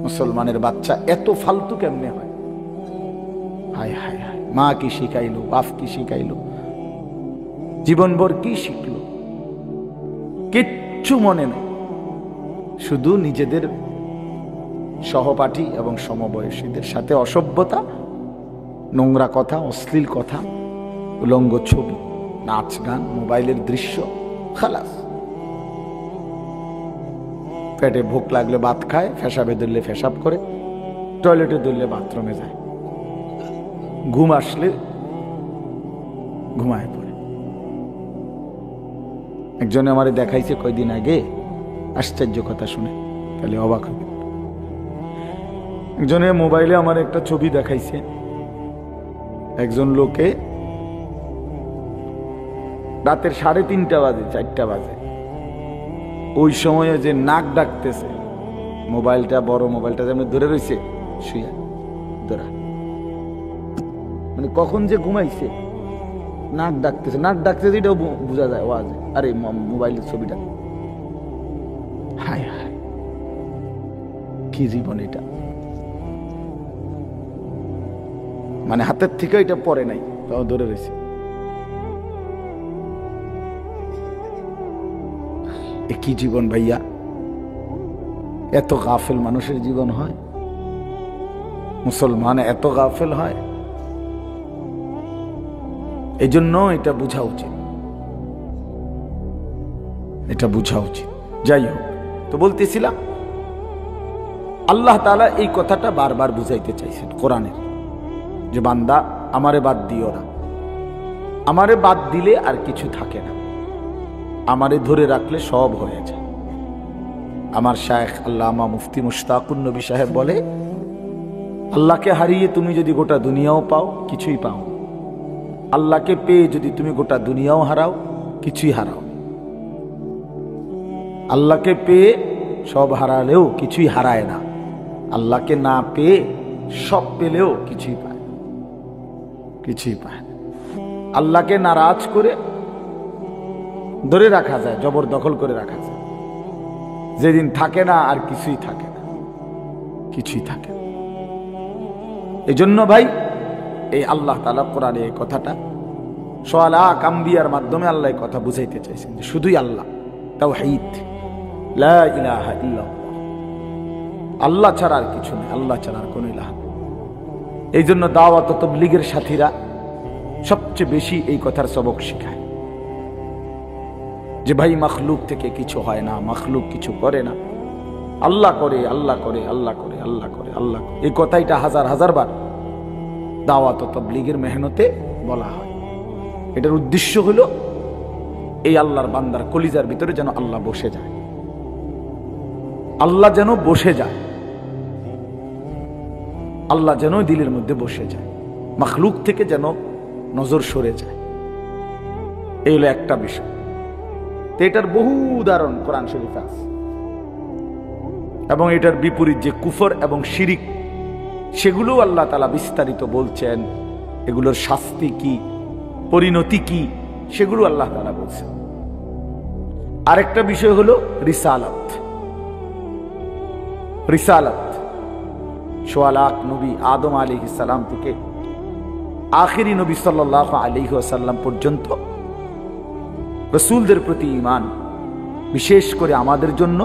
মুসলমানের বাচ্চা এত ফালতু কেমনে হয়? হায় হায় হায়, মা কি শিখাইলো, বাপ কি শিখাইলো, জীবনভর কি শিখলো, কিচ্ছু মনে নেই। শুধু নিজেদের সহপাঠী এবং সমবয়সীদের সাথে অসভ্যতা, নোংরা কথা, অশ্লীল কথা, উলঙ্গ ছবি, নাচ গান, মোবাইলের দৃশ্য, খালাস। পেটে ভোক লাগলে ভাত খায়, ফেসাবে ধরলে ফেসাব করে, টয়লেটে ধরলে বাথরুমে যায়, ঘুম আসলে ঘুমায় পড়ে। একজনে আমারে দেখাইছে কয়দিন আগে, আশ্চর্য কথা শুনে তাহলে অবাক হবে। একজনে মোবাইলে আমার একটা ছবি দেখাইছে, একজন লোকে রাতের 3:30 বাজে, 4টা বাজে, ওই সময়ে যে নাক ডাকতেছে, মোবাইলটা, বড় মোবাইলটা যেমন ধরে রয়েছে শুয়া ধরা, মানে কখন যে ঘুমাইছে, নাক ডাকতেছে, নাক ডাকতেছে, এটাও বোঝা যায় ওয়াজে। আরে মোবাইলের ছবিটা, হায় হায়, কি জীবন এটা! মানে হাতের থেকে এটা পরে নাই, তাও ধরে রয়েছে। কি জীবন ভাইয়া! এত গাফেল মানুষের জীবন হয়? মুসলমান এত গাফেল হয়? এই জন্য এটা বোঝা উচিত, এটা বোঝা উচিত। যাই হোক, তো বলতেছিলাম, আল্লাহ তাআলা এই কথাটা বারবার বুঝাইতে চাইছেন কোরআনের, যে বান্দা আমারে বাদ দিও না, আমারে বাদ দিলে আর কিছু থাকে না, আমারে ধরে রাখলে সব হয়ে যায়। আমার শায়েখ আল্লামা মুফতি মুশতাকুন নবী সাহেব বলে, আল্লাহকে হারিয়ে তুমি যদি গোটা দুনিয়াও পাও, কিছুই পাও। আল্লাহকে পেয়ে যদি তুমি গোটা দুনিয়াও হারাও, কিছুই হারাও। আল্লাহকে পেয়ে সব হারালেও কিছুই হারায় না, আল্লাহকে না পেয়ে সব পেলেও কিছুই পায়, কিছুই পায়। আল্লাহকে নারাজ করে ধরে রাখা যায়, জবরদখল করে রাখা যায়, যেদিন থাকে না আর কিছুই থাকে না, কিছুই থাকে না। এই জন্য ভাই, এই আল্লাহ তাআলা কোরআনে এই কথাটা সোয়ালাক আম্বিয়ার মাধ্যমে আল্লাহ এই কথা বুঝাইতে চাইছেন যে শুধুই আল্লাহ, তাওহীদ, লা ইলাহা ইল্লাল্লাহ, আল্লাহ ছাড়া আর কিছু নেই, আল্লাহ ছাড়া আর কোনো ইলাহ নেই। এই জন্য দাওয়াত ও তাবলীগের সাথীরা সবচেয়ে বেশি এই কথার সবক শিখায় যে ভাই, মাখলুক থেকে কিছু হয় না, মাখলুক কিছু করে না, আল্লাহ করে, আল্লাহ করে, আল্লাহ করে, আল্লাহ করে, আল্লাহ করে। এই কথাইটা হাজার হাজার বার দাওয়াত ও তাবলীগের মেহনতে বলা হয়। এটার উদ্দেশ্য হলো এই আল্লাহর বান্দার কলিজার ভিতরে যেন আল্লাহ বসে যায়, আল্লাহ যেন বসে যায়, আল্লাহ যেন দিলের মধ্যে বসে যায়, মাখলুক থেকে যেন নজর সরে যায়। এই হলো একটা বিষয়। তো এটার বহু উদাহরণ কোরআন শরীফে আছে, এবং এটার বিপরীত যে কুফর এবং শিরিক, সেগুলো আল্লাহ তাআলা বিস্তারিত বলছেন, এগুলোর শাস্তি কি, পরিণতি কি, সেগুলো আল্লাহ তাআলা বলছেন। আরেকটা বিষয় হলো রিসালাত। রিসালাত, সোয়ালাক নবী আদম আলাইহিস সালাম থেকে আখিরি নবী সাল্লাল্লাহু আলাইহি ওয়াসাল্লাম পর্যন্ত রাসূলদের প্রতি ঈমান, বিশেষ করে আমাদের জন্য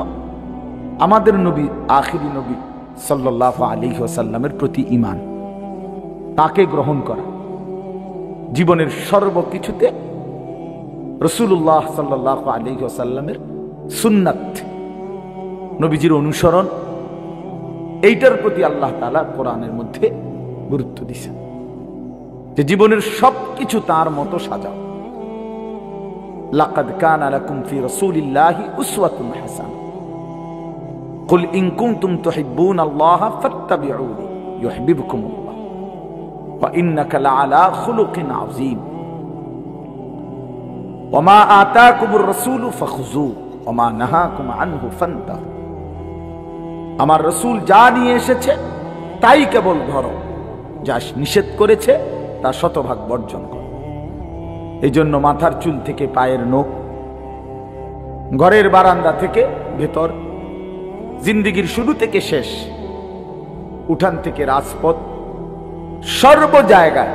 আমাদের নবী আখিরি নবী সাল্লাল্লাহু আলাইহি ওয়াসাল্লামের প্রতি ঈমান, তাকে গ্রহণ করা, জীবনের সর্বকিছুতে রাসূলুল্লাহ সাল্লাল্লাহু আলাইহি ওয়াসাল্লামের সুন্নাত, নবীজির অনুসরণ, এইটার প্রতি আল্লাহ তাআলা কোরআনের মধ্যে গুরুত্ব দিয়েছেন যে জীবনের সবকিছু তার মতো সাজাও। লাকাদ কানা লাকুম ফি রাসূলিল্লাহি উসওয়াতুন হাসানাহ, কুল ইন কুনতুম তুহিব্বুনাল্লাহা ফাত্তাবিউনি ইউহিব্বুকুমুল্লাহ ওয়া ইন্নাকা লাআলা খুলুকিন আযীম ওয়া মা আতাকুমুর রাসূলু ফাখুযুহু ওয়া মা নাহাকুম আনহু ফান্তাহু। আমার রাসূল যা নিয়ে এসেছে তাই কেবল ধরো, যা নিষেধ করেছে তা শতভাগ বর্জন করো। এই জন্য মাথার চুল থেকে পায়ের নখ, ঘরের বারান্দা থেকে ভেতর, জিন্দেগির শুরু থেকে শেষ উঠান থেকে রাজপথ, সর্ব জায়গায়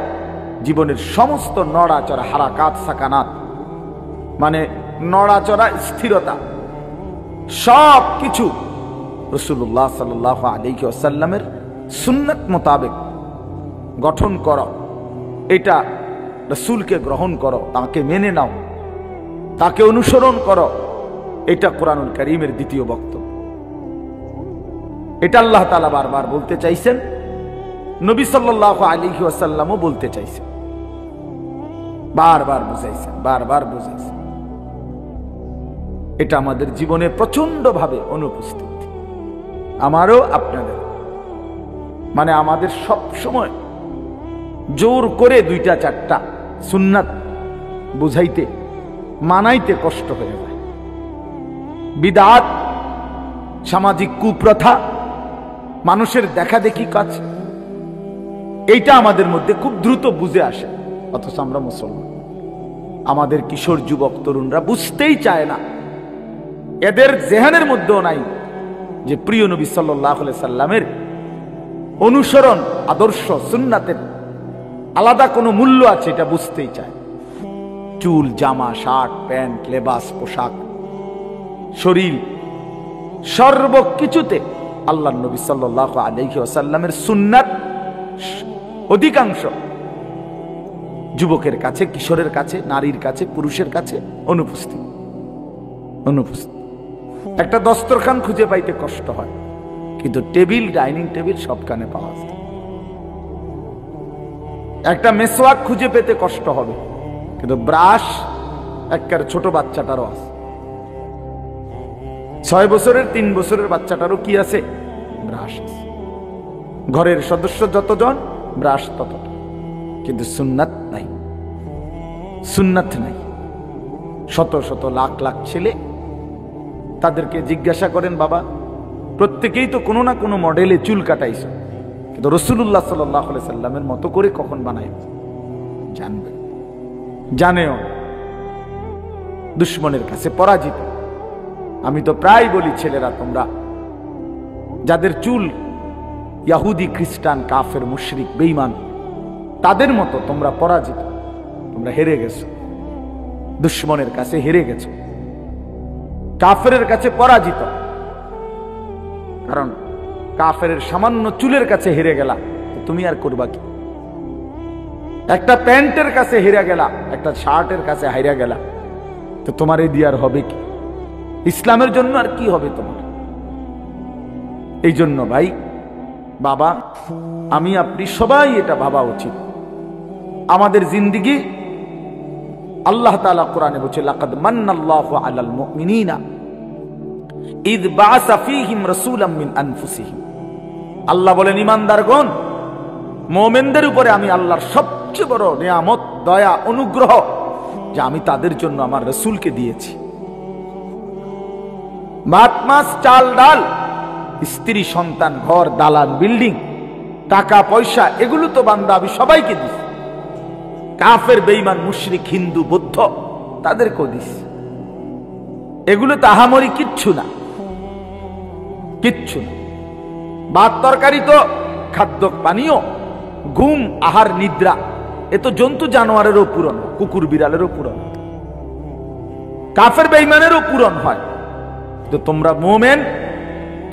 জীবনের সমস্ত নড়াচড়া, হারাকাত সাকানাত মানে নড়াচড়া, স্থিরতা, সব কিছু রাসূলুল্লাহ সাল্লাল্লাহু আলাইহি ওয়াসাল্লামের সুন্নাত মোতাবেক গঠন করো। এটা রাসূলকে গ্রহণ করো, তাকে মেনে নাও, তাকে অনুসরণ করো। এটা কোরআনুল কারীমের দ্বিতীয় বক্তব্য। এটা আল্লাহ তাআলা বারবার বলতে চাইছেন, নবী সাল্লাল্লাহু আলাইহি ওয়াসাল্লামও বলতে চাইছেন, বারবার বুঝাইছেন, বারবার বুঝাইছেন। এটা আমাদের জীবনে প্রচন্ড ভাবে অনুপস্থিত, আমারও আপনাদের। মানে আমাদের সব সময় জোর করে দুইটা চারটা সুন্নাত বুঝাইতে, মানাইতে কষ্ট হয়ে যায়। বিদআত, সামাজিক কুপ্রথা, মানুষের দেখা দেখি কাজ, এইটা আমাদের মধ্যে খুব দ্রুত বুঝে আসে। অথচ আমরা মুসলমান, আমাদের কিশোর যুবক তরুণরা বুঝতেই চায় না, এদের জেহানের মধ্যেও নাই যে প্রিয় নবী সাল্লাল্লাহু আলাইহি সাল্লামের অনুসরণ, আদর্শ, সুন্নাতের আলাদা কোনো মূল্য আছে, এটা বুঝতেই চায়। চুল, জামা, শার্ট, প্যান্ট, লেবাস, পোশাক, শরীর, সর্বকিছুতে আল্লাহর নবী সাল্লাল্লাহু আলাইহি ওয়াসাল্লামের সুন্নাত অধিকাংশ যুবকের কাছে, কিশোরের কাছে, নারীর কাছে, পুরুষের কাছে অনুপস্থিত। একটা দস্তরখান খুঁজে পাইতে কষ্ট হয়, কিন্তু টেবিল, ডাইনিং টেবিল সবখানে পাওয়া যায়। একটা মেসওয়াক খুঁজে পেতে কষ্ট হবে, কিন্তু ব্রাশ একটা ছোট বাচ্চাটারও আছে। 6 বছরের, 3 বছরের বাচ্চাটারও কি আছে? ব্রাশ আছে। ঘরের সদস্য যতজন, ব্রাশ ততটা, কিন্তু সুন্নাত নাই, সুন্নাত নাই। শত শত লাখ লাখ ছেলে, তাদেরকে জিজ্ঞাসা করেন, বাবা প্রত্যেকেই তো কোনো না কোনো মডেলে চুল কাটাইছো, কিন্তু রাসূলুল্লাহ সাল্লাল্লাহু আলাইহি সাল্লামের মতো করে কখন বানাইছো? জানবে, জানেও, দুশ্মনের কাছে পরাজিত। আমি তো প্রায় বলি, ছেলেরা তোমরা যাদের চুল ইহুদি, খ্রিস্টান, কাফের, মুশরিক, বেঈমান, তাদের মতো তোমরা পরাজিত, তোমরা হেরে গেছো, দুশ্মনের কাছে হেরে গেছো, কাফেরের কাছে পরাজিত। কারণ কাফের সামান্য চুলের কাছে হেরে গেলা, তুমি আর করবা কি? একটা প্যান্টের কাছে হেরে গেলা, একটা শার্টের কাছে হাইরা গেলা, তো তোমার এই দিয়ে আর হবে কি? ইসলামের জন্য আর কি হবে তোমার? এই জন্য ভাই, বাবা, আমি আপনি সবাই এটা ভাবা উচিত। আমাদের জিন্দেগি, আল্লাহ তাআলা কোরআনে বলছে, লাকাদ মান্নাল্লাহু আলাল মুমিনিনা ইয বাআসা ফীহিম রাসূলাম মিন আনফুসিহিম। আল্লাহ বলেন, ঈমানদারগণ, মুমিনদের উপরে আমি আল্লাহর সবচেয়ে বড় নিয়ামত, দয়া, অনুগ্রহ যে আমি তাদের জন্য আমার রাসূলকে দিয়েছি। ভাত, মাছ, চাল, ডাল, স্ত্রী, সন্তান, ঘর, দালান, বিল্ডিং, টাকা পয়সা, এগুলো তো বান্দা আমি সবাইকে দিছি। কাফের, বেঈমান, মুশরিক, হিন্দু, বৌদ্ধ, তাদেরকেও দিছি। এগুলো তো আহামরি কিচ্ছু না, কিচ্ছু না। ভাত তরকারি তো খাদ্য, পানীয়, ঘুম, আহার, নিদ্রা, এ তো জন্তু জানোয়ারেরও পূরণ, কুকুর বিড়ালেরও পূরণ, কাফের বেঈমানেরও পূরণ হয়। তো তোমরা মুমিন,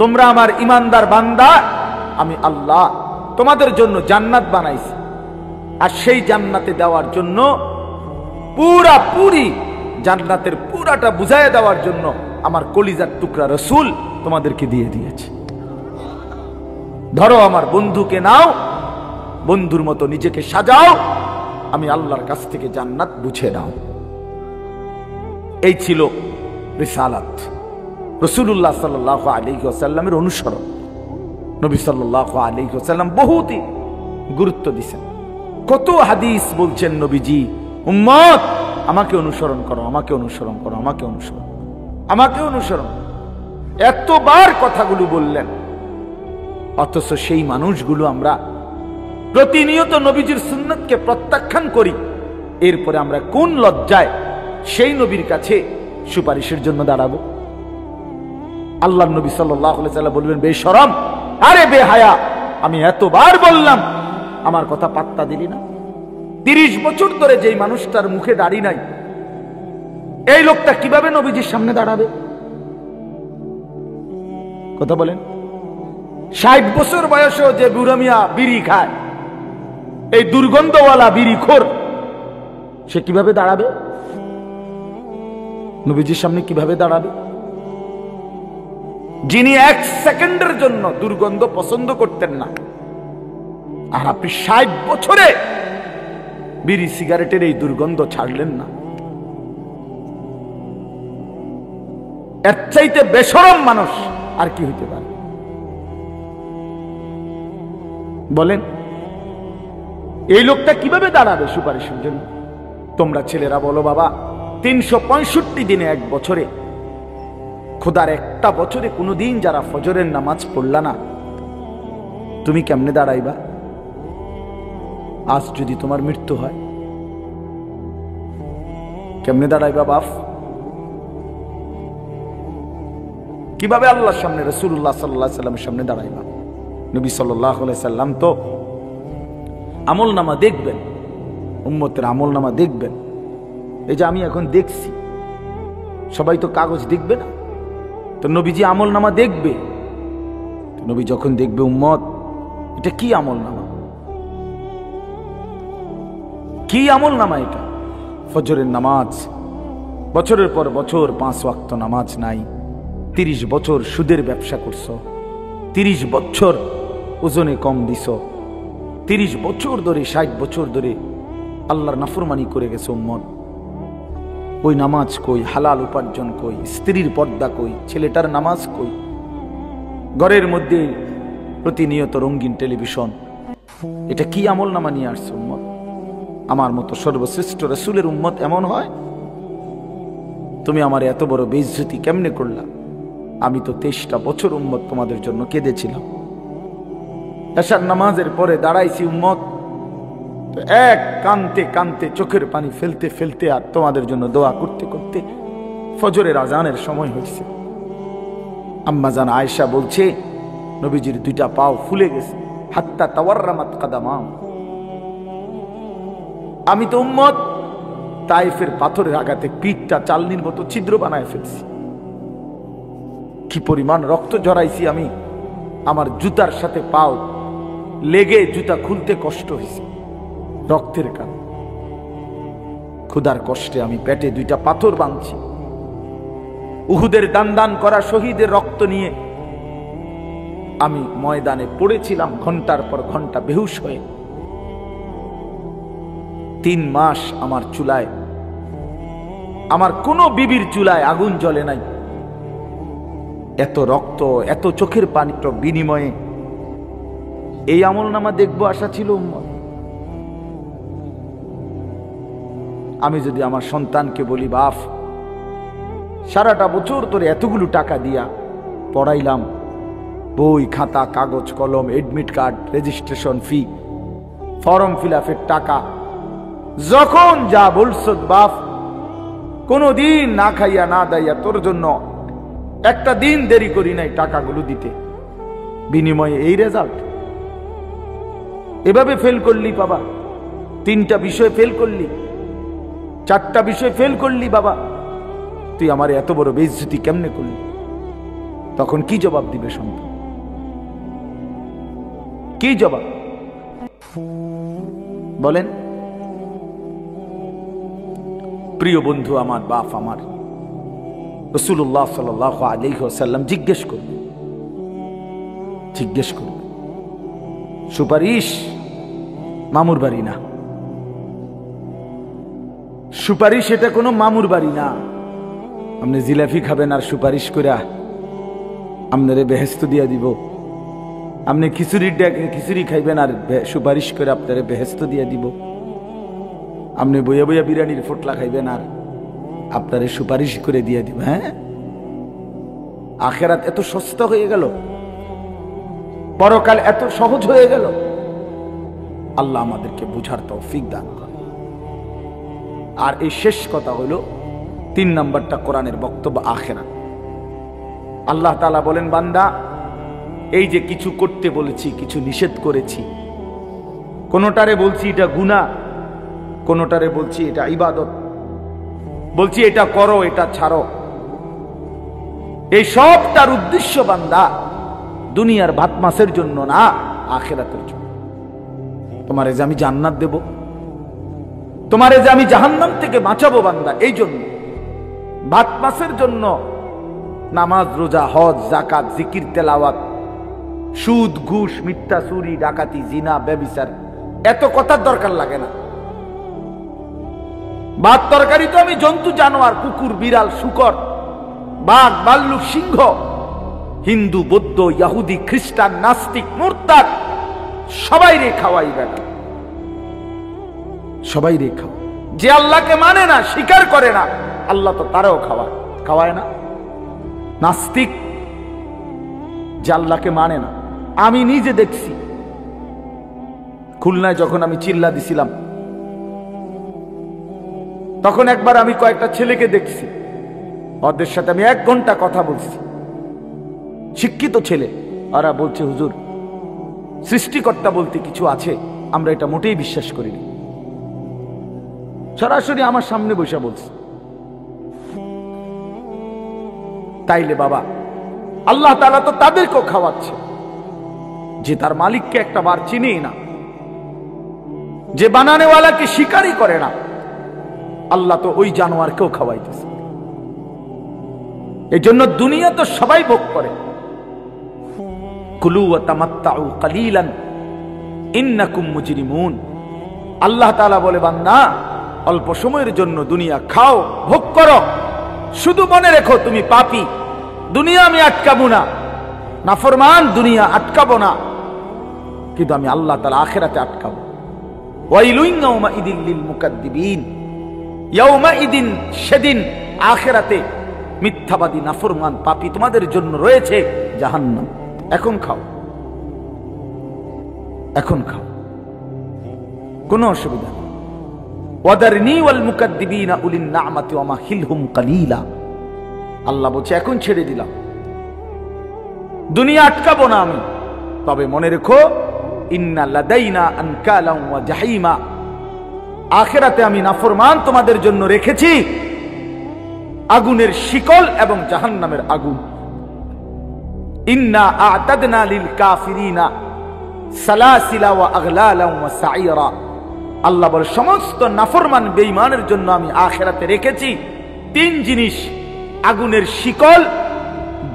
তোমরা আমার ইমানদার বান্দা, আমি আল্লাহ তোমাদের জন্য জান্নাত বানাইছি। আর সেই জান্নাতে দেওয়ার জন্য, পুরাপুরি জান্নাতের পুরাটা বুঝাইয়া দেওয়ার জন্য আমার কলিজার টুকরা রাসূল তোমাদেরকে দিয়ে দিয়েছে। ধরো, আমার বন্ধুকে নাও, বন্ধুর মতো নিজেকে সাজাও, আমি আল্লাহর কাছ থেকে জান্নাত বুঝে নাও। এই ছিল রিসালাত, রাসূলুল্লাহ সাল্লাল্লাহু আলাইহি ওয়াসাল্লামের অনুসরণ। নবী সাল্লাল্লাহু আলাইহি ওয়াসাল্লাম বহুতই গুরুত্ব দিয়েছেন। কত হাদিস বলছেন নবীজি, উম্মত আমাকে অনুসরণ করো, আমাকে অনুসরণ করো, আমাকে অনুসরণ, আমাকে অনুসরণ, এতবার কথাগুলো বললেন। অথচ সেই মানুষগুলো আমরা প্রতিনিয়ত নবীজির সুন্নাতকে প্রত্যাখ্যান করি। এরপরে আমরা কোন লজ্জায় সেই নবীর কাছে সুপারিশের জন্য দাঁড়াবো? আল্লাহর নবী সাল্লাল্লাহু আলাইহি ওয়াসাল্লাম বলবেন, বেশরম, আরে বেহায়া, আমি এতবার বললাম, আমার কথা পাত্তা দিলি না। 30 বছর ধরে যেই মানুষটার মুখে দাড়ি নাই, এই লোকটা কিভাবে নবীজির সামনে দাঁড়াবে? কথা বলেন। 60 বছর বয়সেও যে বুড়া মিয়া বিড়ি খায়, এই দুর্গন্ধওয়ালা বিড়ি খোর, সে কিভাবে দাঁড়াবে নবীজির সামনে? কিভাবে দাঁড়াবে? যিনি 1 সেকেন্ডের জন্য দুর্গন্ধ পছন্দ করতেন না, আর আপনি 60 বছরে বিড়ি সিগারেটের এই দুর্গন্ধ ছাড়লেন না। এর চাইতে বেশরম মানুষ আর কি হইতে পারে বলেন? এই লোকটা কিভাবে দাঁড়াবে সুপারিশের জন্য? তোমরা ছেলেরা বলো বাবা, 365 দিনে, 1 বছরে, খোদার একটা বছরে কোনোদিন যারা ফজরের নামাজ পড়লা না, তুমি কেমনে দাঁড়াইবা? আজ যদি তোমার মৃত্যু হয়, কেমনে দাঁড়াইবা বাপ? কিভাবে আল্লাহর সামনে, রাসূলুল্লাহ সাল্লাল্লাহু আলাইহি সাল্লামের সামনে দাঁড়াইবা? নবী সাল্লাল্লাহু আলাইহি সাল্লাম তো আমলনামা দেখবেন, উম্মতের আমলনামা দেখবেন। এই যে আমি এখন দেখছি, সবাই তো কাগজ দেখবে না, তো নবীজি আমলনামা দেখবে। নবী যখন দেখবে, উম্মত এটা কি আমলনামা, কি আমলনামা এটা? ফজরের নামাজ, বছরের পর বছর 5 ওয়াক্ত নামাজ নাই, 30 বছর সুদের ব্যবসা করছো, 30 বছর ওজনে কম দিছ, 30 বছর ধরে, 60 বছর ধরে আল্লাহর নাফরমানি করে গেছে উম্মত। ওই নামাজ কই? হালাল উপার্জন কই? স্ত্রীর পর্দা কই? ছেলেটার নামাজ কই? ঘরের মধ্যে প্রতিনিয়ত রঙিন টেলিভিশন, এটা কি আমল নামা নিয়ে আসছে উম্মত? আমার মতো সর্বশ্রেষ্ঠ রাসূলের উম্মত এমন হয়? তুমি আমার এত বড় বেইজ্জতি কেমনে করলা? আমি তো 23টা বছর উম্মত তোমাদের জন্য কেঁদেছিলাম। এশার নামাজের পরে দাঁড়াইছি উম্মত, তো এক কানতে কানতে, চোখের পানি ফেলতে ফেলতে, আর তোমাদের জন্য দোয়া করতে করতে ফজরের আজানের সময় হয়েছে। আম্মা জান আয়েশা বলছে, নবীজির 2টা পাও ফুলে গেছে, হাত্তা তাওয়াররামাত কাদামাম। আমি তো উম্মত তাইফের পাথরের আঘাতে পিঠটা চালনির মতো ছিদ্র বানায় ফেলছি। কি পরিমাণ রক্ত ঝরাইছি আমি, আমার জুতার সাথে পাও লেগে জুতা খুলতে কষ্ট হয়েছে রক্তের কারণে। ক্ষুধার কষ্টে আমি পেটে 2টা পাথর বাঁধছি। উহুদের দান দান করা শহীদের রক্ত নিয়ে আমি ময়দানে পড়েছিলাম ঘন্টার পর ঘন্টা বেহুশ হয়ে। 3 মাস আমার চুলায়, আমার কোনো বিবির চুলায় আগুন জ্বলে নাই। এত রক্ত, এত চোখের পানির বিনিময়ে এই আমলনামা দেখবো আশা ছিল উম্মত। আমি যদি আমার সন্তানকে বলি, বাপ সারাটা বছর তোরে এতগুলো টাকা দিয়া পড়াইলাম, বই খাতা কাগজ কলম, admit card, registration fee, form fill আপের টাকা, যখন যা বলছ বাপ, কোনদিন না খাইয়া না দাইয়া তোর জন্য একটা দিন দেরি করি নাই টাকাগুলো দিতে, বিনিময়ে এই রেজাল্ট। এভাবে ফেল করলি বাবা, 3টা বিষয় ফেল করলি, 4টা বিষয় ফেল করলি বাবা, তুই আমার এত বড় বেইজ্জতি কেমনে করলি? তখন কি জবাব দিবে সন্তান? কি জবাব বলেন? প্রিয় বন্ধু আমার, বাপ আমার, রাসূলুল্লাহ সাল্লাল্লাহু আলাইহি ওয়াসাল্লাম জিজ্ঞেস করবে, সুপারিশ মামুর বাড়ি না, সুপারিশ এটা কোনো মামুর বাড়ি না। আপনি জিলাপি খাবেন আর সুপারিশ কইরা আপনারে বেহেশত দিয়া দিব। আপনি খিচুড়ি খাইবেন আর সুপারিশ করে আপনারে বেহেশত দিয়া দিব। আপনি বইয়া বইয়া বিরিয়ানির ফোটলা খাইবেন আর আপনারে সুপারিশ করে দিয়ে দিব। হ্যাঁ, আখেরাত এত সস্তা হয়ে গেল, পরকাল এত সহজ হয়ে গেল। আল্লাহ আমাদেরকে বুঝার তৌফিক দান করে। আর এই শেষ কথা হলো 3 নাম্বারটা কোরআনের বক্তব্য, আখেরাত। আল্লাহ তাআলা বলেন, বান্দা এই যে কিছু করতে বলেছি, কিছু নিষেধ করেছি, কোনোটারে বলছি এটা গুনাহ, কোনোটারে বলছি এটা ইবাদত, বলছি এটা করো এটা ছাড়ো, এই সবটার উদ্দেশ্য বান্দা দুনিয়ার ভাত মাছের জন্য না, আখিরাতের জন্য। তোমারে যে আমি জান্নাত দেব, তোমারে যে আমি জাহান্নাম থেকে বাঁচাবো বান্দা, এই জন্য। ভাত মাছের জন্য নামাজ, রোজা, হজ, যাকাত, জিকির, তেলাওয়াত, সুদ, ঘুষ, মিথ্যা, চুরি, ডাকাতি, জিনা, ব্যভিচার, এত কথার দরকার লাগে না। ভাত তরকারি তো আমি জন্তু জানোয়ার, কুকুর, বিড়াল, শূকর, বাঘ, ভাল্লুক, সিংহ, হিন্দু, বৌদ্ধ, ইহুদি, খ্রিস্টান, নাস্তিক, মুরতাদ সবাই রে খাওয়াই বেটা, সবাই রে খাওয়া। যে আল্লাহকে মানে না, স্বীকার করে না, আল্লাহ তো তারাও খাওয়ায় না। নাস্তিক যে আল্লাহকে মানে না, আমি নিজে দেখছি খুলনায় যখন আমি চিল্লা দিছিলাম, তখন একবার আমি কয়েকটা ছেলেকে দেখছি, ওদের সাথে আমি 1 ঘন্টা কথা বলছি, শিক্ষিত ছেলে। ওরা বলছে, হুজুর সৃষ্টিকর্তা বলতে কিছু আছে, আমরা এটা মোটেই বিশ্বাস করিনি। সরাসরি আমার সামনে বসে বলছে। তাইলে বাবা, আল্লাহ তাআলা তো তাদেরকেও খাওয়াচ্ছে যে তার মালিককে একটা বার চিনেই না, যে বানানেওয়ালাকে স্বীকারই করে না। আল্লাহ তো ওই জানোয়ারকেও খাওয়াইতেছে। এই জন্য দুনিয়া তো সবাই ভোগ করে। কুলু ওয়া তামাত্তাউ কালিলান ইন্নাকুম মুজরিমুন। আল্লাহ তাআলা বলে, বান্দা অল্প সময়ের জন্য দুনিয়া খাও, ভোগ করো, শুধু মনে রেখো তুমি পাপী। দুনিয়া আমি আটকাবো না, নাফরমান দুনিয়া আটকাবো না, কিন্তু আমি আল্লাহ তাআলা আখিরাতে আটকাবো। ওয়াইলুন ইয়াউমাইদিন লিল মুকাদ্দিবিন। ইয়াউমাইদিন, সেদিন আখিরাতে মিথ্যাবাদী, নাফরমান, পাপী তোমাদের জন্য রয়েছে জাহান্নাম। এখন খাও, এখন খাও, কোনো অসুবিধা নেই। ওয়াদারনি ওয়াল মুকাদ্দিবিনা উলিন নি'মাতি ওয়া মাহিলহুম কালিলা। আল্লাহ বলছে, এখন ছেড়ে দিলাম, দুনিয়া আটকাবো না আমি, তবে মনে রেখো ইন্না লাদাইনা আনকালাম ওয়া জাহিমা। আখিরাতে আমি নাফরমান তোমাদের জন্য রেখেছি আগুনের শিকল এবং জাহান্নামের আগুন। ইন্না আ'তাদনা লিল কাফিরিনা সালাসিলা ওয়া আগলালা ওয়া সাইরা। আল্লাহ বলে, সমস্ত নাফরমান বেঈমানের জন্য আমি আখিরাতে রেখেছি 3 জিনিস: আগুনের শিকল,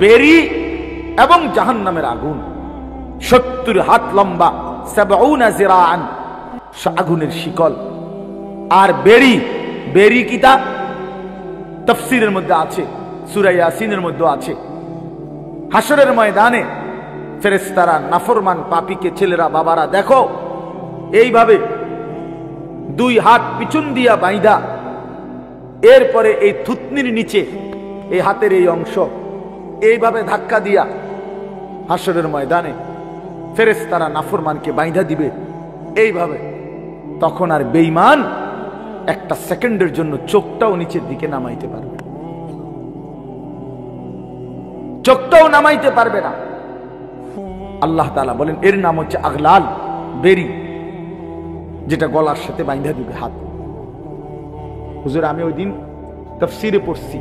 বেরি এবং জাহান্নামের আগুন। 70 হাত লম্বা, 70 জিরাআন আগুনের শিকল। আর বেরি, বেরি কিতা তাফসীরের মধ্যে আছে, সূরা ইয়াসিনের মধ্যে আছে। হাসরের ময়দানে ফেরেশতারা নাফরমান পাপীকে, ছেলেরা, বাবারা, দেখো এইভাবে 2 হাত পিছন দিয়া বাইদা, এরপরে এই থুতনির নিচে এই হাতের এই অংশ এইভাবে ধাক্কা দিয়া হাসরের ময়দানে ফেরেশতারা নাফরমানকে বাইধা দিবে এইভাবে। তখন আর বেঈমান 1 সেকেন্ডের জন্য চোখটাও নিচের দিকে নামাইতে পারবে, চোখটাও নামাইতে পারবে না। আল্লাহ তাআলা বলেন, এর নাম হচ্ছে আগলাল, বেরি, যেটা গলার সাথে বাইন্ধা দিবে হাত। হুজুর, আমি ওই দিন তাফসীরে পড়ছি,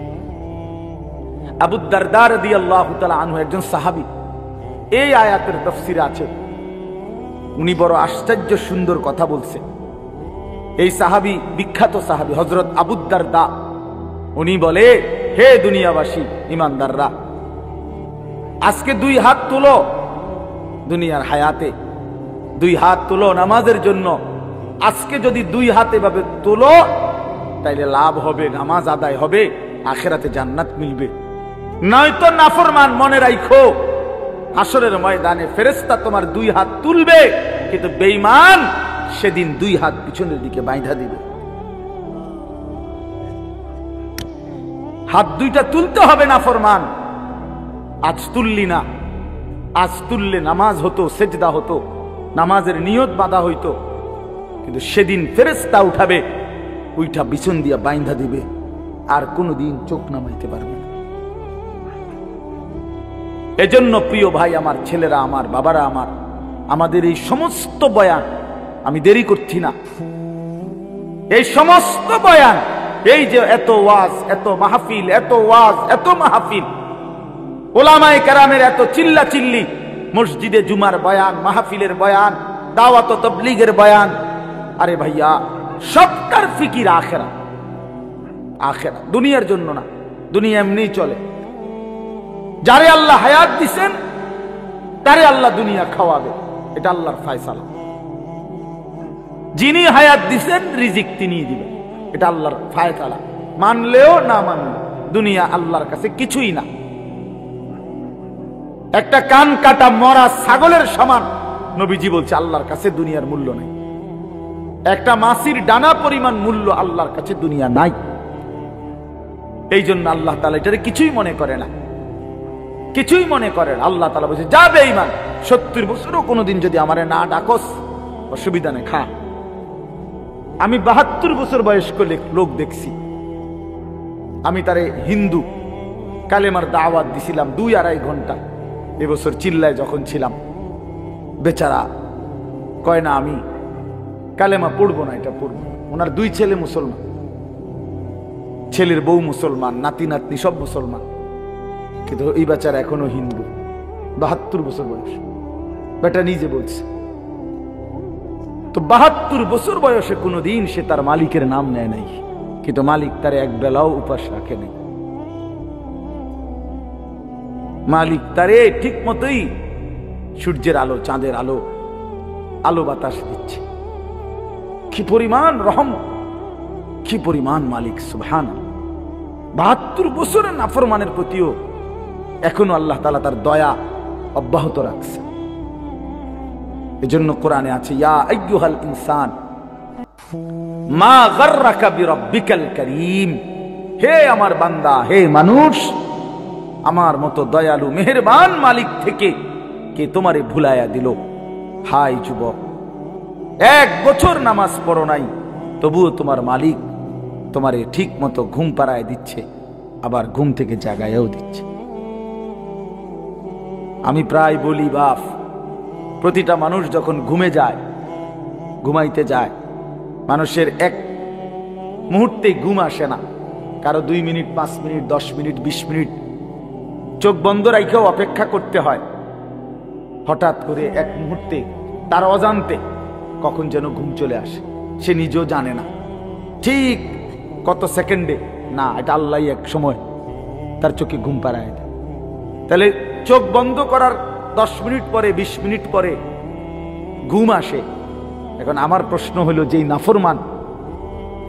আবু দারদা রাদিয়াল্লাহু তাআলা আনহু, একজন সাহাবী, এই আয়াতের তাফসীরে আছে। উনি বড় আশ্চর্য সুন্দর কথা বলছে। এই সাহাবী বিখ্যাত সাহাবী হযরত আবু দারদা। উনি বলে, হে দুনিয়াবাসী, ইমানদাররা, আজকে 2 হাত তুলো, দুনিয়ার হায়াতে 2 হাত তুলো নামাজের জন্য। আজকে যদি 2 হাত এভাবে তুলো, তাইলে লাভ হবে, নামাজ আদায় হবে, আখিরাতে জান্নাত মিলবে। নয়তো নাফরমান, মনে রাখো হাসরের ময়দানে ফেরেশতা তোমার 2 হাত তুলবে, কিন্তু বেঈমান সেদিন 2 হাত পিছনের দিকে বাইন্ধা দিবে। হাত 2টা তুলতে হবে নাফরমান। আজ তুললি না, আজ তুললে নামাজ হতো, সেজদা হতো, নামাজের নিয়ত বাঁধা হইতো, কিন্তু সেদিন ফেরেশতা উঠাবে, ওইটা পিছন দিয়া বাইন্ধা দিবে, আর কোনোদিন চোখ নামাইতে পারবে না। এজন্য প্রিয় ভাই আমার, ছেলেরা আমার, বাবারা আমার, আমাদের এই সমস্ত বয়ান, আমি দেরি করছি না, এই সমস্ত বয়ান, এই যে এত ওয়াজ, এত মাহফিল, এত ওয়াজ, এত মাহফিল, ওলামায়ে কেরামের এত চিল্লা চিল্লি, মসজিদে জুমার বয়ান, মাহফিলের বয়ান, দাওয়াত ও তাবলীগের বয়ান, আরে ভাইয়া সবটার ফিকির আখিরাত। আখিরাত, দুনিয়ার জন্য না। দুনিয়া এমনিই চলে। যারে আল্লাহ হায়াত দিবেন তারে আল্লাহ দুনিয়া খাওয়াবে, এটা আল্লাহর ফয়সালা। যিনি হায়াত দিবেন রিজিক তিনিই দিবেন, এটা আল্লাহর ফয়সালা। মানলেও না মানলেও দুনিয়া আল্লাহর কাছে কিছুই না। একটা কান কাটা মরা ছাগলের সমান নবীজি বলছে আল্লাহর কাছে দুনিয়ার মূল্য নাই। একটা মাছির ডানা পরিমাণ মূল্য আল্লাহর কাছে দুনিয়া নাই। এই জন্য আল্লাহ তাআলা এটারে কিছুই মনে করে না, কিছুই মনে করে না। আল্লাহ তাআলা বলছে, যা বেঈমান, 70 বছরও কোনোদিন যদি আমারে না ডাকস, অসুবিধা নেই, খা। আমি 72 বছর বয়স্ক লোক দেখছি, আমি তারে হিন্দু কালেমার দাওয়াত দিছিলাম 2-2.5 ঘন্টা। এবছর চিল্লায় যখন ছিলাম, বেচারা কয় না আমি কালেমা পড়বো না, এটা পড়বো। ওনার 2 ছেলে মুসলমান, ছেলের বউ মুসলমান, নাতি নাতনি সব মুসলমান, কিন্তু এই বেচারা এখনো হিন্দু, 72 বছর বয়স। বেটা নিজে বলছে। তো 72 বছর বয়সে কোনোদিন সে তার মালিকের নাম নেয় নাই, কিন্তু মালিক তারে এক বেলাও উপাস রাখে নাই। মালিক তারে ঠিক মতোই সূর্যের আলো, চাঁদের আলো, আলো বাতাস দিচ্ছে। কি পরিমাণ রহম, কি পরিমাণ মালিক, সুবহানাল্লাহ। 72 বছরের নাফরমানের প্রতিও এখনো আল্লাহ তাআলা তার দয়া অব্যাহত রাখছে। এজন্য কোরআনে আছে, ইয়া আইয়ুহাল ইনসান মা গাররাকা বিরাব্বিকাল কারীম, হে আমার বান্দা, হে মানুষ, আমার মতো দয়ালু মেহেরবান মালিক থেকে কে তোমারে ভুলাইয়া দিল। হাই যুবক, 1 বছর নামাজ পড়ো নাই, তবুও তোমার মালিক তোমারে ঠিক মতো ঘুম পাড়ায় দিচ্ছে, আবার ঘুম থেকে জাগায়ও দিচ্ছে। আমি প্রায় বলি, বাপ, প্রতিটা মানুষ যখন ঘুমে যায়, ঘুমাইতে যায়, মানুষের এক মুহূর্তে ঘুম আসে না। কারো 2 মিনিট, 5 মিনিট, 10 মিনিট, 20 মিনিট চোখ বন্ধ রাখেও অপেক্ষা করতে হয়। হঠাৎ করে এক মুহূর্তে তার অজান্তে কখন যেন ঘুম চলে আসে, সে নিজেও জানে না ঠিক কত সেকেন্ডে। না, এটা আল্লাহই এক সময় তার চোখে ঘুম পাড়ায় দেয়। তাহলে চোখ বন্ধ করার 10 মিনিট পরে, 20 মিনিট পরে ঘুম আসে। এখন আমার প্রশ্ন হলো, যেই নাফরমান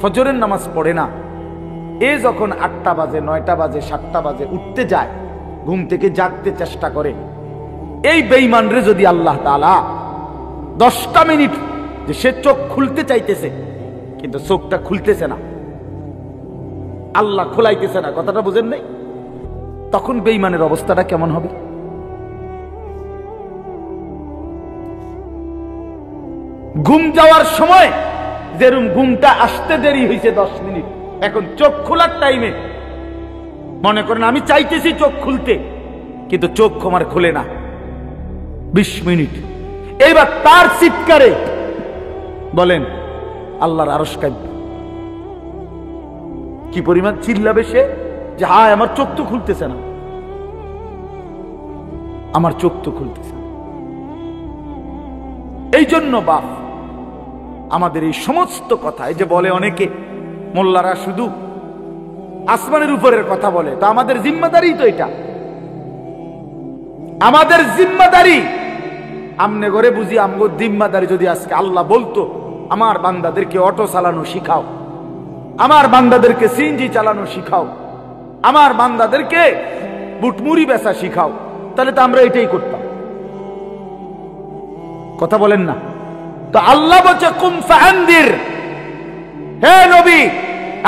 ফজরের নামাজ পড়ে না, এ যখন 8টা বাজে, 9টা বাজে, 7টা বাজে উঠতে যায়, ঘুম থেকে জাগতে চেষ্টা করে, এই বেঈমানরে যদি আল্লাহ তাআলা 10টা মিনিট, যে সে চোখ খুলতে চাইতেছে কিন্তু চোখটা খুলতেছে না, আল্লাহ খোলাইতেছে না, কথাটা বুঝেন নাই? তখন বেঈমানের অবস্থাটা কেমন হবে? ঘুম যাওয়ার সময় যেরকম ঘুমটা আসতে দেরি হয়েছে 10 মিনিট, এখন চোখ খোলার টাইমে মনে করেন আমি চাইতেছি চোখ খুলতে, কিন্তু চোখ আমার খুলে না, 20 মিনিট। এইবার তার চিৎকারে বলেন আল্লাহর আরশ কাঁপবে। কি পরিমাণ চিল্লাবে সে, যে হায় আমার চোখ তো খুলতেছে না, আমার চোখ তো খুলতেছে না। এই জন্য বাপ, আমাদের এই সমস্ত কথা, এই যে বলে অনেকে মোল্লারা শুধু আসমানের উপরের কথা বলে, তো আমাদের জিম্মাদারি তো এটা, আমাদের জিম্মাদারি। আমনে করে বুঝি আমগো জিম্মাদারি যদি আজকে আল্লাহ বলতো আমার বান্দাদেরকে অটো চালানো শিখাও, আমার বান্দাদেরকে সিএনজি চালানো শিখাও, আমার বান্দাদেরকে বুটমুড়ি বেচা শিখাও, তাহলে তো আমরা এটাই করতাম। কথা বলেন না? তো আল্লাহ বলছে কুম ফাআনদির, হে নবী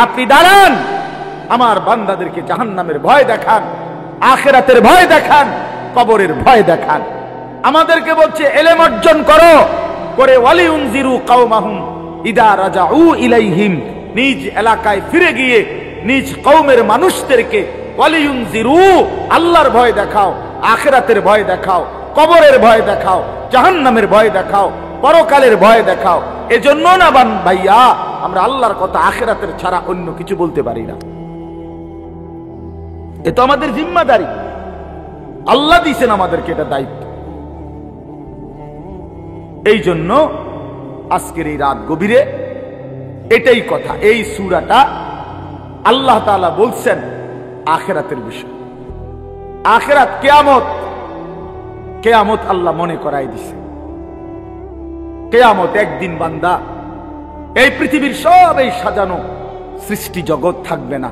আপনি দাঁড়ান, আমার বান্দাদেরকে জাহান্নামের ভয় দেখান, আখিরাতের ভয় দেখান, কবরের ভয় দেখান। আমাদেরকে বলছে ইলম অর্জন করো, করে ওয়ালিউনজিরু কওমাহুম ইদা রাজাউ ইলাইহিম, নিজ এলাকায় ফিরে গিয়ে নিজ কওমের মানুষদেরকে ওয়ালিউনজিরু, আল্লাহর ভয় দেখাও, আখিরাতের ভয় দেখাও, কবরের ভয় দেখাও, জাহান্নামের ভয় দেখাও, পরকালের ভয় দেখাও। এজন্য না ভাইয়া আমরা আল্লাহর কথা আখিরাতের ছাড়া অন্য কিছু বলতে পারি না। এ তো আমাদের জিম্মাদারি, আল্লাহ দিয়েছেন আমাদেরকে এটা দায়িত্ব। এই জন্য আজকের এই রাত গভীরে এটাই কথা। এই সূরাটা আল্লাহ তাআলা বলছেন আখিরাতের বিষয়। আখিরাত কিয়ামত, কিয়ামত আল্লাহ মনে করাই দিছে। কিয়ামত একদিন বান্দা এই পৃথিবীর সব এই সাজানো সৃষ্টি জগৎ থাকবে না,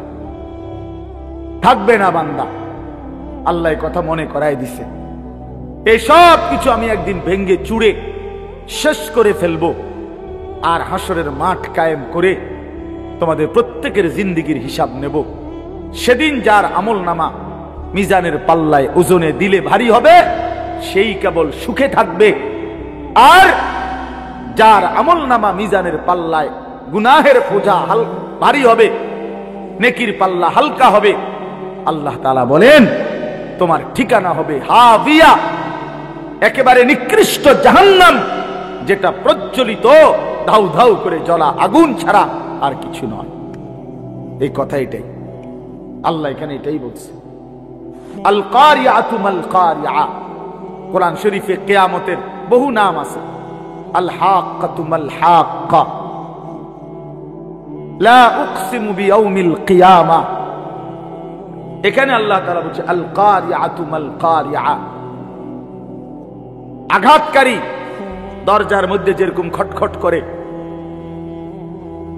থাকবে না বান্দা। আল্লাহ এই কথা মনে করাই দিছে, এই সব কিছু আমি একদিন ভেঙ্গে চুড়ে শেষ করে ফেলবো, আর হাসরের মাঠ কায়েম করে তোমাদের প্রত্যেকের জিন্দেগির হিসাব নেব। সেদিন যার আমল নামা মিজানের পাল্লায় ওজনে দিলে ভারী হবে, সেই কেবল সুখে থাকবে। আর যার আমল নামা মিজানের পাল্লায় গুনাহের বোঝা ভারী হবে, নেকির পাল্লা হালকা হবে, আল্লাহ তাআলা বলেন তোমার ঠিকানা হবে হাবিয়া, একেবারে নিকৃষ্ট জাহান্নাম, যেটা প্রজ্বলিত ধাউ ধাউ করে জ্বলা আগুন ছাড়া আর কিছু নয়। এই কথা এটাই আল্লাহ এখানে এটাই বলছে। আল কারিআতু মাল কারিআ, কোরআন শরীফে কিয়ামতের বহু নাম আছে। আল হাক্কাতু মাল হাক্কা, লা উকসিমু বিয়াউমিল কিয়ামা। এখানে আল্লাহ তাআলা বলছে আল কারিআতু মাল কারিআ, আঘাতকারী। দরজার মধ্যে যেরকম খটখট করে,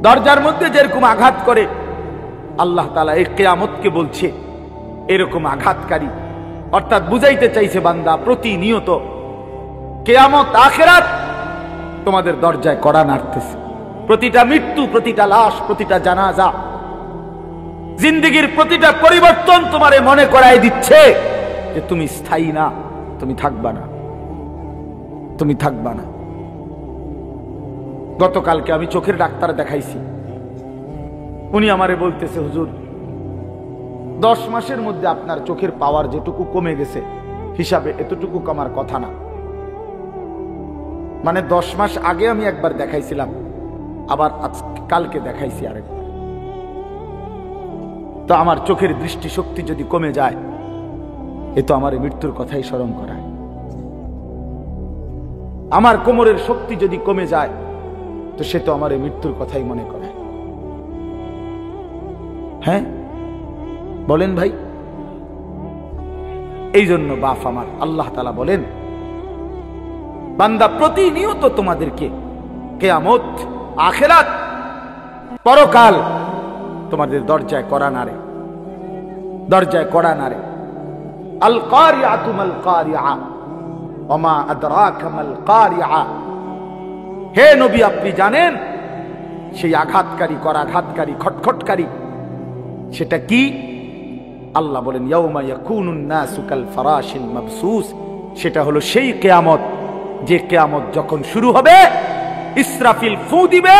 দরজার মধ্যে যেরকম আঘাত করে, আল্লাহ তাআলা এই কিয়ামতকে বলছে এরকম আঘাতকারী। অর্থাৎ বুঝাইতে চাইছে বান্দা প্রতিনিয়ত কিয়ামত আখিরাত তোমাদের দরজায় কড়া নাড়তেছে। প্রতিটা মৃত্যু, প্রতিটা লাশ, প্রতিটা জানাজা, জিন্দেগির প্রতিটা পরিবর্তন তোমারে মনে করাই দিচ্ছে যে তুমি স্থায়ী না, তুমি থাকবা না, তুমি থাকবা না। গতকালকে আমি চোখের ডাক্তার দেখাইছি, উনি আমারে বলতেছে হুজুর 10 মাসের মধ্যে আপনার চোখের পাওয়ার যেটুকু কমে গেছে হিসাবে এতটুকু কমার কথা না। মানে 10 মাস আগে আমি একবার দেখাইছিলাম, আবার কালকে দেখাইছি আরেকবার। তো আমার চোখের দৃষ্টি শক্তি যদি কমে যায়, এ তো আমার মৃত্যুর কথাই স্মরণ করায়। আমার কোমরের শক্তি যদি কমে যায়, তো সে তো আমার মৃত্যুর কথাই মনে করায়। হ্যাঁ বলেন ভাই। এই জন্য বাপ আমার আল্লাহ তাআলা বলেন বান্দা প্রতিনিয়ত তোমাদেরকে কিয়ামত, আখিরাত, পরকাল তোমাদের দরজায় কড়া নাড়ে, দরজায় কড়া নাড়ে। আল কারিআতু মাল কারিআ ওয়া মা আদরাকা মাল কারিআ। হে নবী আপনি জানেন সেই আঘাতকারী, করাঘাতকারী, খটখটকারী সেটা কি? আল্লাহ বলেন ইয়াউমা ইয়াকুনুন নাসু কাল ফারাশিল মাবসুস। সেটা হলো সেই কিয়ামত, যে কিয়ামত যখন শুরু হবে, ইসরাফিল ফু দিবে,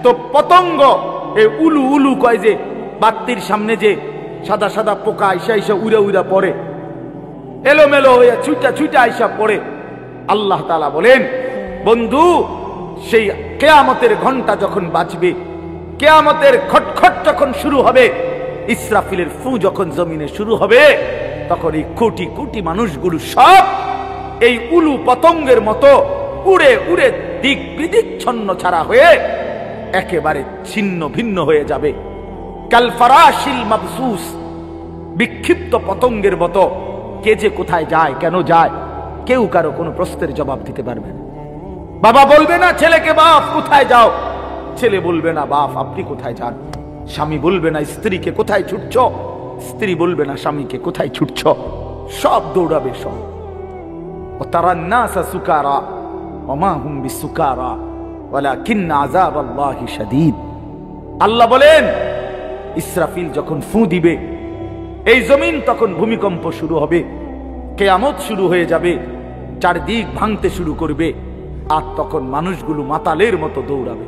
তো পতঙ্গ এই উলু উলু কয় যে বাতির সামনে যে সাদা সাদা পোকা আইসা আইসা উড়া উড়া পড়ে, এলোমেলো হয়ে ছুটা ছুটা আইসা পড়ে। আল্লাহ তাআলা বলেন বন্ধু সেই কিয়ামতের ঘন্টা যখন বাজবে, কিয়ামতের খটখট যখন শুরু হবে, ইসরাফিলের ফু যখন জমিনে শুরু হবে, তখন এই কোটি কোটি মানুষগুলো সব এই উলু পতঙ্গের মতো উড়ে উড়ে দিক বিদিচ্ছন্ন ছাড়া হয়ে একেবারে ছিন্ন ভিন্ন হয়ে যাবে। কাল ফারাশিল মাবসুস, বিক্ষিপ্ত পতঙ্গের মতো। কে যে কোথায় যায়, কেন যায়, কেউ কারো কোনো প্রশ্নের জবাব দিতে পারবে না। বাবা বলবে না ছেলেকে বাপ কোথায় যাও, ছেলে বলবে না বাপ আপনি কোথায় যান, স্বামী বলবে না স্ত্রীকে কোথায় ছুটছ, স্ত্রী বলবে না স্বামীকে কোথায় ছুটছ, সব দৌড়াবে সব। ও তারান নাসা সুকারা ওয়া মা হুম বিসুকারা ওয়ালাকিন আযাবাল্লাহি শাদীদ। আল্লাহ বলেন ইসরাফিল যখন ফু দিবে, এই জমিন তখন ভূমিকম্প শুরু হবে, কিয়ামত শুরু হয়ে যাবে, চারদিক ভাঙতে শুরু করবে, আর তখন মানুষগুলো মাতালের মতো দৌড়াবে।